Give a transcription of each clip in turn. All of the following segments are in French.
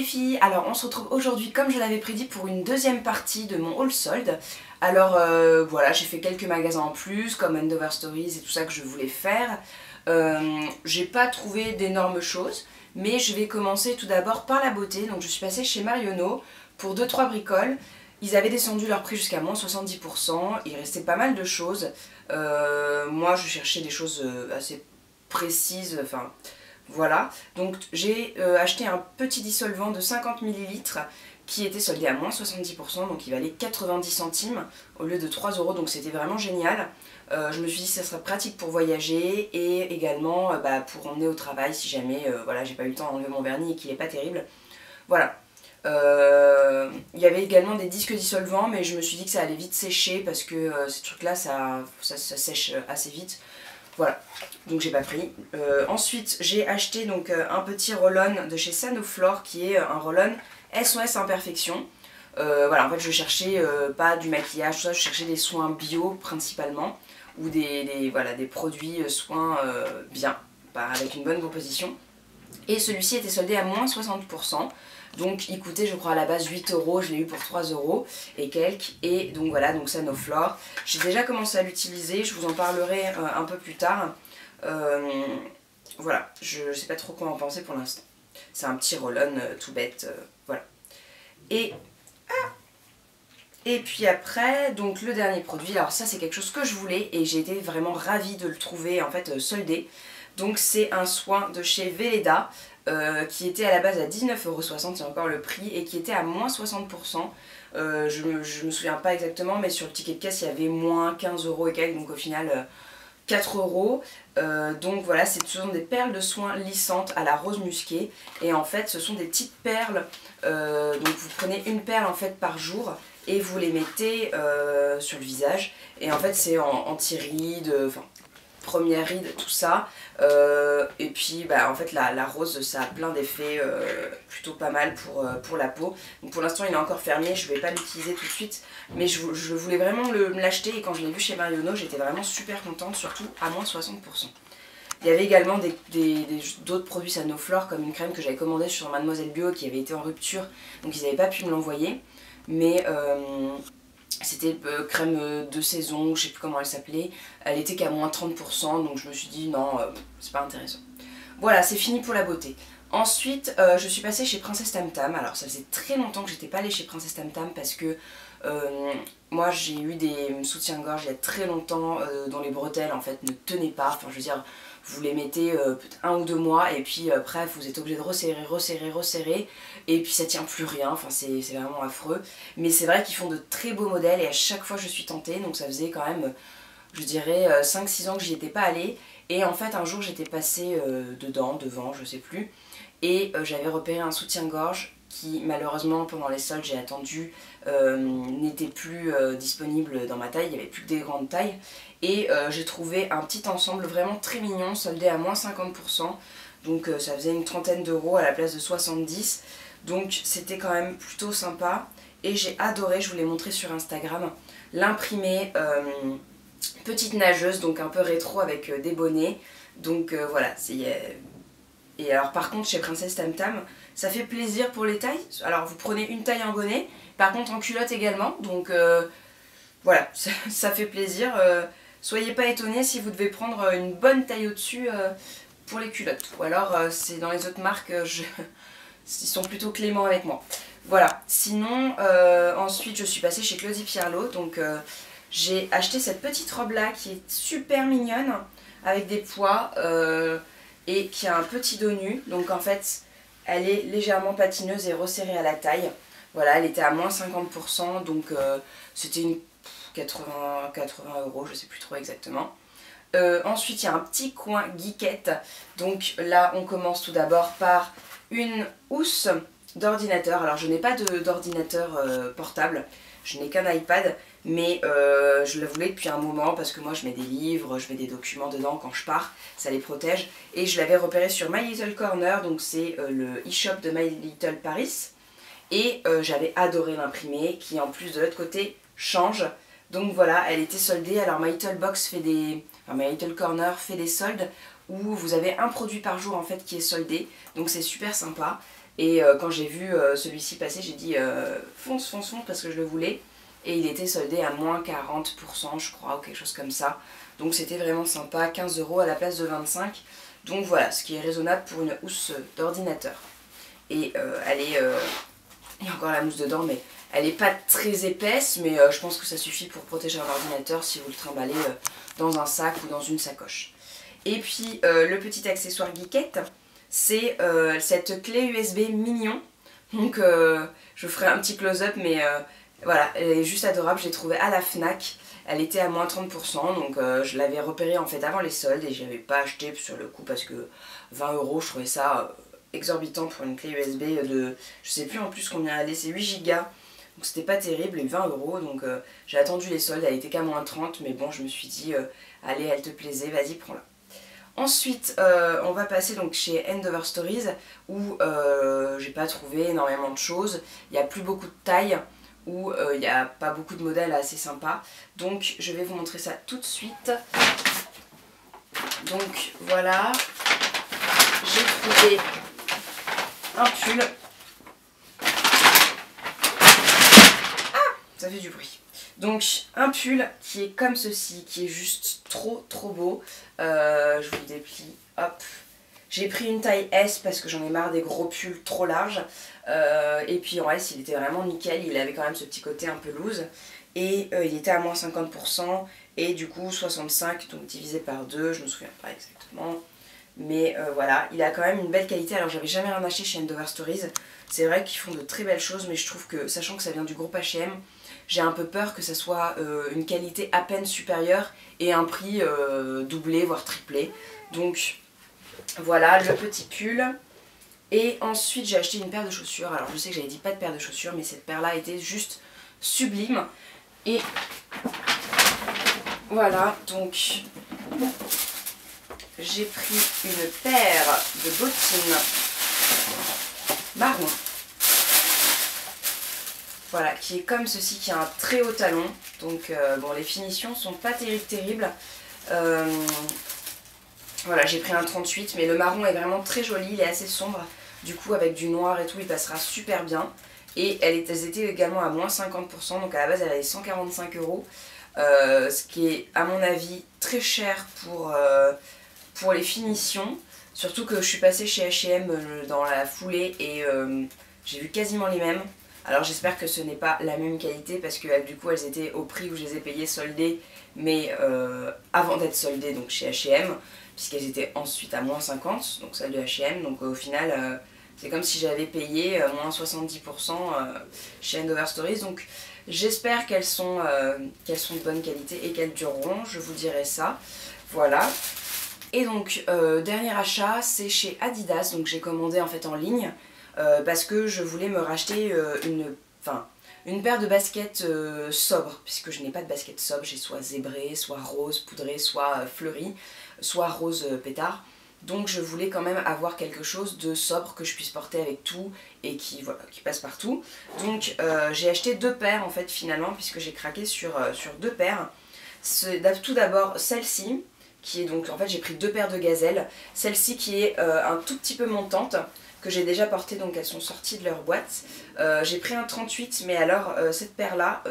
filles, alors on se retrouve aujourd'hui comme je l'avais prédit pour une deuxième partie de mon haul solde. Alors voilà, j'ai fait quelques magasins en plus comme Endover Stories et tout ça que je voulais faire. J'ai pas trouvé d'énormes choses, mais je vais commencer tout d'abord par la beauté. Donc je suis passée chez Marionneau pour 2-3 bricoles. Ils avaient descendu leur prix jusqu'à moins 70%, il restait pas mal de choses. Moi je cherchais des choses assez précises, enfin... Voilà, donc j'ai acheté un petit dissolvant de 50 ml qui était soldé à moins 70%, donc il valait 90 centimes au lieu de 3 €, donc c'était vraiment génial. Je me suis dit que ça serait pratique pour voyager et également pour emmener au travail si jamais voilà, j'ai pas eu le temps d'enlever mon vernis et qu'il est pas terrible. Voilà. Il y avait également des disques dissolvants, mais je me suis dit que ça allait vite sécher parce que ces trucs là ça sèche assez vite. Voilà, donc j'ai pas pris. Ensuite, j'ai acheté donc un petit roll-on de chez Sanoflore qui est un roll-on SOS Imperfection. Voilà, en fait je cherchais pas du maquillage, tout ça, je cherchais des soins bio principalement, ou voilà, des produits soins bien, avec une bonne composition. Et celui-ci était soldé à moins 60%. Donc il coûtait je crois à la base 8 €, je l'ai eu pour 3 € et quelques. Et donc voilà, donc Sanoflore. J'ai déjà commencé à l'utiliser, je vous en parlerai un peu plus tard. Voilà, je sais pas trop quoi en penser pour l'instant. C'est un petit roll-on tout bête, voilà. Et puis après, donc le dernier produit, alors ça c'est quelque chose que je voulais et j'ai été vraiment ravie de le trouver en fait soldé. Donc c'est un soin de chez Velleda qui était à la base à 19,60 €, c'est encore le prix, et qui était à moins 60%. Je me souviens pas exactement, mais sur le ticket de caisse il y avait moins 15 € et quelques, donc au final 4 €. Donc voilà, ce sont des perles de soin lissantes à la rose musquée, et en fait ce sont des petites perles, donc vous prenez une perle en fait par jour et vous les mettez sur le visage, et en fait c'est anti-rides, enfin première ride, tout ça, et puis en fait la rose ça a plein d'effets plutôt pas mal pour la peau. Donc pour l'instant il est encore fermé, je vais pas l'utiliser tout de suite, mais je voulais vraiment l'acheter, et quand je l'ai vu chez Marionneau j'étais vraiment super contente, surtout à moins 60%. Il y avait également d'autres produits Sanoflore, comme une crème que j'avais commandée sur Mademoiselle Bio qui avait été en rupture, donc ils n'avaient pas pu me l'envoyer, mais c'était crème de saison, je sais plus comment elle s'appelait, elle était qu'à moins 30%, donc je me suis dit non, c'est pas intéressant. Voilà, c'est fini pour la beauté. Ensuite, je suis passée chez Princesse Tam Tam. Alors ça faisait très longtemps que j'étais pas allée chez Princesse Tam Tam parce que moi j'ai eu des soutiens-gorge il y a très longtemps dont les bretelles en fait ne tenaient pas, enfin je veux dire, vous les mettez peut-être 1 ou 2 mois et puis bref vous êtes obligé de resserrer, resserrer, resserrer, et puis ça tient plus rien, enfin c'est vraiment affreux. Mais c'est vrai qu'ils font de très beaux modèles et à chaque fois je suis tentée, donc ça faisait quand même, je dirais 5-6 ans que j'y étais pas allée. Et en fait un jour j'étais passée devant, je sais plus, et j'avais repéré un soutien-gorge qui malheureusement pendant les soldes j'ai attendu, n'était plus disponible dans ma taille, il n'y avait plus que des grandes tailles, et j'ai trouvé un petit ensemble vraiment très mignon soldé à moins 50%, donc ça faisait une trentaine d'euros à la place de 70, donc c'était quand même plutôt sympa et j'ai adoré. Je vous l'ai montré sur Instagram, l'imprimé petite nageuse, donc un peu rétro avec des bonnets, donc voilà, et alors par contre chez Princesse Tam Tam ça fait plaisir pour les tailles. Alors vous prenez une taille en bonnet, par contre en culotte également, donc voilà, ça fait plaisir. Soyez pas étonnés si vous devez prendre une bonne taille au-dessus pour les culottes, ou alors c'est dans les autres marques, ils sont plutôt cléments avec moi. Voilà, sinon ensuite je suis passée chez Claudie Pierlot, donc j'ai acheté cette petite robe là qui est super mignonne avec des pois et qui a un petit dos nu, donc en fait elle est légèrement patineuse et resserrée à la taille. Voilà, elle était à moins 50%, donc c'était une 80 €, je sais plus trop exactement. Ensuite il y a un petit coin geekette, donc là on commence tout d'abord par une housse d'ordinateur. Alors je n'ai pas d'ordinateur portable, je n'ai qu'un iPad, mais je la voulais depuis un moment parce que moi je mets des livres, je mets des documents dedans quand je pars, ça les protège, et je l'avais repéré sur My Little Corner, donc c'est le e-shop de My Little Paris, et j'avais adoré l'imprimer qui en plus de l'autre côté change. Donc voilà, elle était soldée. Alors My Little Box fait My Little Corner fait des soldes où vous avez un produit par jour en fait qui est soldé, donc c'est super sympa. Et quand j'ai vu celui-ci passer, j'ai dit fonce, fonce, fonce parce que je le voulais. Et il était soldé à moins 40% je crois, ou quelque chose comme ça. Donc c'était vraiment sympa, 15 € à la place de 25. Donc voilà, ce qui est raisonnable pour une housse d'ordinateur. Et elle est... il y a encore la mousse dedans, mais elle n'est pas très épaisse, mais je pense que ça suffit pour protéger un ordinateur si vous le trimballez dans un sac ou dans une sacoche. Et puis le petit accessoire geekette, c'est cette clé USB mignon. Donc je ferai un petit close-up, mais voilà, elle est juste adorable, je l'ai trouvée à la Fnac. Elle était à moins 30%, donc je l'avais repérée en fait avant les soldes et je n'avais pas acheté sur le coup parce que 20 € je trouvais ça exorbitant pour une clé USB de... Je sais plus en plus combien elle est, c'est 8 Go. Donc c'était pas terrible, et 20 €, donc j'ai attendu les soldes, elle était qu'à moins 30, mais bon je me suis dit, allez elle te plaisait, vas-y prends-la. Ensuite on va passer donc chez Endover Stories où j'ai pas trouvé énormément de choses, il n'y a plus beaucoup de tailles, où il n'y a pas beaucoup de modèles assez sympas, donc je vais vous montrer ça tout de suite. Donc voilà, j'ai trouvé un pull. Ça fait du bruit. Donc un pull qui est comme ceci, qui est juste trop beau. Je vous le déplie, hop. J'ai pris une taille S parce que j'en ai marre des gros pulls trop larges. Et puis en S il était vraiment nickel, il avait quand même ce petit côté un peu loose. Et il était à moins 50% et du coup 65, donc divisé par 2, je me souviens pas exactement. Mais voilà, il a quand même une belle qualité. Alors j'avais jamais rien acheté chez Endover Stories. C'est vrai qu'ils font de très belles choses, mais je trouve que, sachant que ça vient du groupe H&M, j'ai un peu peur que ça soit une qualité à peine supérieure et un prix doublé, voire triplé. Donc voilà, le petit pull. Et ensuite j'ai acheté une paire de chaussures. Alors je sais que j'avais dit pas de paire de chaussures, mais cette paire là était juste sublime. Et voilà, donc j'ai pris une paire de bottines marron. Voilà, qui est comme ceci, qui a un très haut talon. Donc bon, les finitions sont pas terribles. Voilà, j'ai pris un 38, mais le marron est vraiment très joli, il est assez sombre. Du coup, avec du noir et tout, il passera super bien. Et elles étaient également à moins 50%, donc à la base, elle avait 145 €. Ce qui est, à mon avis, très cher pour les finitions. Surtout que je suis passée chez H&M dans la foulée et j'ai vu quasiment les mêmes. Alors j'espère que ce n'est pas la même qualité parce que du coup elles étaient au prix où je les ai payées soldées, mais avant d'être soldées donc chez H&M, puisqu'elles étaient ensuite à moins 50, donc celles de H&M, donc au final c'est comme si j'avais payé moins 70% chez Endover Stories. Donc j'espère qu'elles sont de bonne qualité et qu'elles dureront, je vous dirai ça. Voilà. Et donc dernier achat, c'est chez Adidas, donc j'ai commandé en fait en ligne. Parce que je voulais me racheter une paire de baskets sobres, puisque je n'ai pas de baskets sobres, j'ai soit zébré, soit rose poudré, soit fleuri, soit rose pétard. Donc je voulais quand même avoir quelque chose de sobre que je puisse porter avec tout et qui passe partout. Donc j'ai acheté deux paires en fait finalement, puisque j'ai craqué sur deux paires. Tout d'abord celle-ci, qui est donc, en fait j'ai pris deux paires de gazelles. Celle-ci qui est un tout petit peu montante, que j'ai déjà porté, donc elles sont sorties de leur boîte. J'ai pris un 38, mais alors cette paire là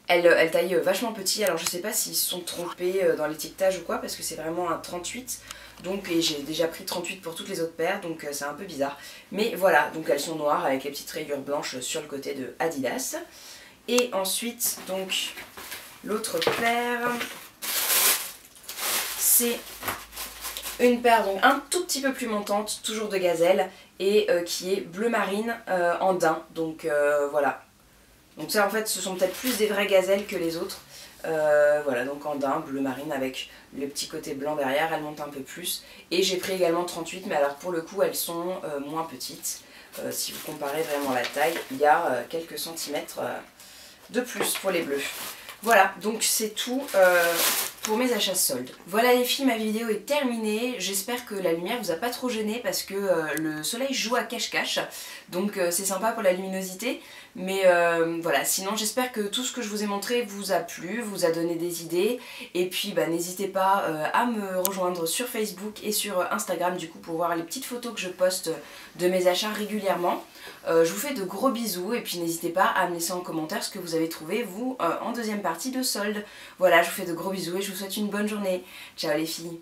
elle taille vachement petit. Alors je sais pas s'ils se sont trompés dans l'étiquetage ou quoi, parce que c'est vraiment un 38, donc, et j'ai déjà pris 38 pour toutes les autres paires, donc c'est un peu bizarre. Mais voilà, donc elles sont noires avec les petites rayures blanches sur le côté de Adidas. Et ensuite donc l'autre paire, c'est une paire donc un tout petit peu plus montante, toujours de gazelle, et qui est bleu marine en daim. Donc voilà. Donc ça en fait ce sont peut-être plus des vraies gazelles que les autres. Voilà, donc en daim, bleu marine avec le petit côté blanc derrière, elles montent un peu plus. Et j'ai pris également 38, mais alors pour le coup elles sont moins petites. Si vous comparez vraiment la taille, il y a quelques centimètres de plus pour les bleus. Voilà, donc c'est tout pour mes achats soldes. Voilà les filles, ma vidéo est terminée. J'espère que la lumière vous a pas trop gêné parce que le soleil joue à cache-cache. Donc c'est sympa pour la luminosité. Mais voilà, sinon j'espère que tout ce que je vous ai montré vous a plu, vous a donné des idées. Et puis n'hésitez pas à me rejoindre sur Facebook et sur Instagram du coup pour voir les petites photos que je poste de mes achats régulièrement. Je vous fais de gros bisous et puis n'hésitez pas à me laisser en commentaire ce que vous avez trouvé vous en deuxième partie de solde. Voilà, je vous fais de gros bisous et je vous souhaite une bonne journée. Ciao les filles!